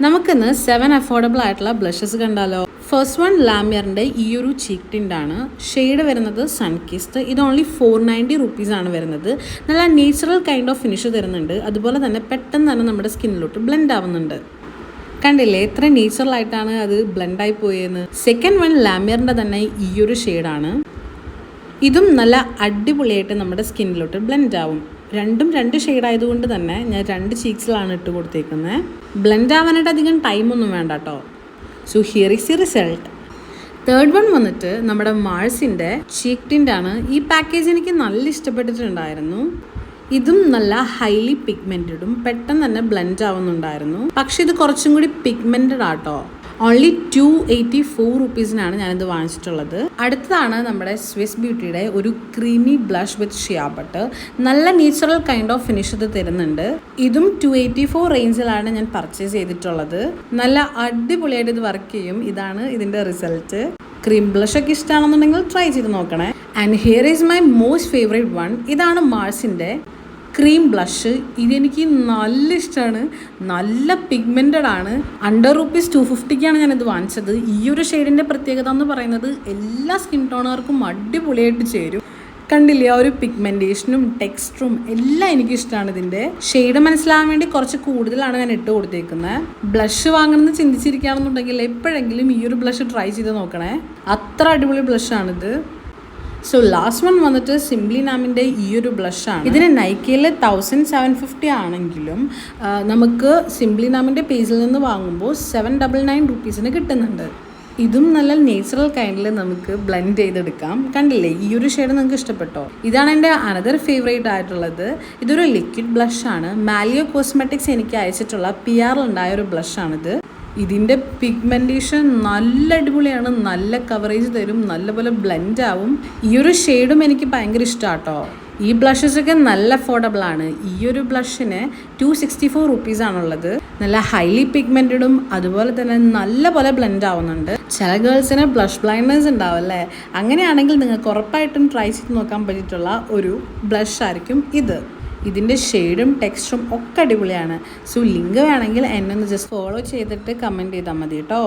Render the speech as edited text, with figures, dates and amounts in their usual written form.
നമുക്കിന്ന് 7 അഫോർഡബിൾ ആയിട്ടുള്ള ബ്ലഷസ് കണ്ടാലോ. ഫസ്റ്റ് വൺ ലാമിയറിൻ്റെ ഈ ഒരു ചീക്ക് ടിൻ്റാണ്. ഷെയ്ഡ് വരുന്നത് സൺകിസ്റ്റ്. ഇത് ഓൺലി 490 റുപ്പീസാണ് വരുന്നത്. നല്ല നേച്ചുറൽ കൈൻഡ് ഓഫ് ഫിനിഷ് തരുന്നുണ്ട്. അതുപോലെ തന്നെ പെട്ടെന്ന് തന്നെ നമ്മുടെ സ്കിന്നിലോട്ട് ബ്ലെൻഡ് ആവുന്നുണ്ട്. കണ്ടില്ലേ എത്ര നേച്ചുറലായിട്ടാണ് അത് ബ്ലെൻഡായി പോയെന്ന്. സെക്കൻഡ് വൺ ലാമിയറിൻ്റെ തന്നെ ഈ ഒരു ഷെയ്ഡാണ്. ഇതും നല്ല അടിപൊളിയായിട്ട് നമ്മുടെ സ്കിന്നിലോട്ട് ബ്ലെൻഡ് ആവും. രണ്ടും രണ്ട് ഷെയ്ഡ് ആയതുകൊണ്ട് തന്നെ ഞാൻ 2 ചീക്സിലാണ് ഇട്ട് കൊടുത്തേക്കുന്നത്. ബ്ലെൻഡ് ആവാനായിട്ട് അധികം ടൈമൊന്നും വേണ്ട കേട്ടോ. So here is the result. Third one വന്നിട്ട് നമ്മുടെ മാഴ്സിൻ്റെ ചീക്ക് ടിൻ്റാണ്. ഈ പാക്കേജ് എനിക്ക് നല്ല ഇഷ്ടപ്പെട്ടിട്ടുണ്ടായിരുന്നു. ഇതും നല്ല ഹൈലി പിഗ്മെൻറ്റഡും പെട്ടെന്ന് തന്നെ ബ്ലെൻഡ് ആവുന്നുണ്ടായിരുന്നു. പക്ഷെ ഇത് കുറച്ചും കൂടി പിഗ്മെൻറ്റഡ് ആട്ടോ. ഓൺലി 284 റുപ്പീസിനാണ് ഞാനിത് വാങ്ങിച്ചിട്ടുള്ളത്. അടുത്തതാണ് നമ്മുടെ സ്വിസ് ബ്യൂട്ടിയുടെ ഒരു ക്രീമി ബ്ലഷ് വിത്ത് ഷിയ ബട്ടർ. നല്ല നേച്ചുറൽ കൈൻഡ് ഓഫ് ഫിനിഷ് ഇത് തരുന്നുണ്ട്. ഇതും 284 റേഞ്ചിലാണ് ഞാൻ പർച്ചേസ് ചെയ്തിട്ടുള്ളത്. നല്ല അടിപൊളിയായിട്ട് ഇത് വർക്ക് ചെയ്യും. ഇതാണ് ഇതിൻ്റെ റിസൾട്ട്. ക്രീം ബ്ലഷ് ഒക്കെ ഇഷ്ടമാണെന്നുണ്ടെങ്കിൽ ട്രൈ ചെയ്ത് നോക്കണേ. And here is my most favourite one. ഇതാണ് മാഴ്സിൻ്റെ ക്രീം ബ്ലഷ്. ഇതെനിക്ക് നല്ല ഇഷ്ടമാണ്. നല്ല പിഗ്മെൻറ്റഡ് ആണ്. അണ്ടർ ₹250 ഞാനിത് വാങ്ങിച്ചത്. ഈ ഒരു ഷെയ്ഡിൻ്റെ പ്രത്യേകത എന്ന് പറയുന്നത് എല്ലാ സ്കിൻ ടോണുകാർക്കും അടിപൊളിയായിട്ട് ചേരും. കണ്ടില്ലേ ആ ഒരു പിഗ്മെൻറ്റേഷനും ടെക്സ്ചറും എല്ലാം എനിക്കിഷ്ടമാണ്. ഇതിൻ്റെ ഷെയ്ഡ് മനസ്സിലാകാൻ വേണ്ടി കുറച്ച് കൂടുതലാണ് ഞാൻ ഇട്ട് കൊടുത്തേക്കുന്നത്. ബ്ലഷ് വാങ്ങണമെന്ന് ചിന്തിച്ചിരിക്കുകയാണെന്നുണ്ടെങ്കിൽ എപ്പോഴെങ്കിലും ഈ ഒരു ബ്ലഷ് ട്രൈ ചെയ്ത് നോക്കണേ. അത്ര അടിപൊളി ബ്ലഷാണിത്. സോ ലാസ്റ്റ് വൺ വന്നിട്ട് സിംപ്ലി നാമിൻ്റെ ഈ ഒരു ബ്ലഷാണ്. ഇതിന് നൈക്കയിൽ 1750 ആണെങ്കിലും നമുക്ക് സിംപ്ലി നാമിൻ്റെ പേജിൽ നിന്ന് വാങ്ങുമ്പോൾ 799 റുപ്പീസിന് കിട്ടുന്നുണ്ട്. ഇതും നല്ല നേച്ചുറൽ കൈൻഡിൽ നമുക്ക് ബ്ലെൻഡ് ചെയ്തെടുക്കാം. കണ്ടില്ലേ ഈ ഒരു ഷെയ്ഡ് നിങ്ങൾക്ക് ഇഷ്ടപ്പെട്ടോ? ഇതാണ് എൻ്റെ അനദർ ഫേവറേറ്റ് ആയിട്ടുള്ളത്. ഇതൊരു ലിക്വിഡ് ബ്ലഷാണ്. മാലിയോ കോസ്മെറ്റിക്സ് എനിക്ക് അയച്ചിട്ടുള്ള PR ഉണ്ടായ ഒരു ബ്ലഷാണിത്. ഇതിൻ്റെ പിഗ്മെൻറ്റേഷൻ നല്ല അടിപൊളിയാണ്. നല്ല കവറേജ് തരും. നല്ലപോലെ ബ്ലെൻഡ് ആവും. ഈ ഒരു ഷെയ്ഡും എനിക്ക് ഭയങ്കര ഇഷ്ടമാട്ടോ. ഈ ബ്ലഷസൊക്കെ നല്ല അഫോർഡബിൾ ആണ്. ഈ ഒരു ബ്ലഷിന് 264 റുപ്പീസാണുള്ളത്. നല്ല ഹൈലി പിഗ്മെൻറ്റഡും അതുപോലെ തന്നെ നല്ല പോലെ ബ്ലെൻഡ് ആവുന്നുണ്ട്. ചില ഗേൾസിന് ബ്ലഷ് ബ്ലൈൻഡ്നെസ് ഉണ്ടാവും അല്ലേ? അങ്ങനെയാണെങ്കിൽ നിങ്ങൾക്ക് ഉറപ്പായിട്ടും ട്രൈ ചെയ്ത് നോക്കാൻ പറ്റിയിട്ടുള്ള ഒരു ബ്ലഷ് ആയിരിക്കും ഇത്. ഇതിൻ്റെ ഷെയ്ഡും ടെക്സ്ചറും ഒക്കെ അടിപൊളിയാണ്. സോ ലിങ്ക് വേണമെങ്കിൽ എന്നെ ഒന്ന് ജസ്റ്റ് ഫോളോ ചെയ്തിട്ട് കമൻറ്റ് ചെയ്താൽ മതി കേട്ടോ.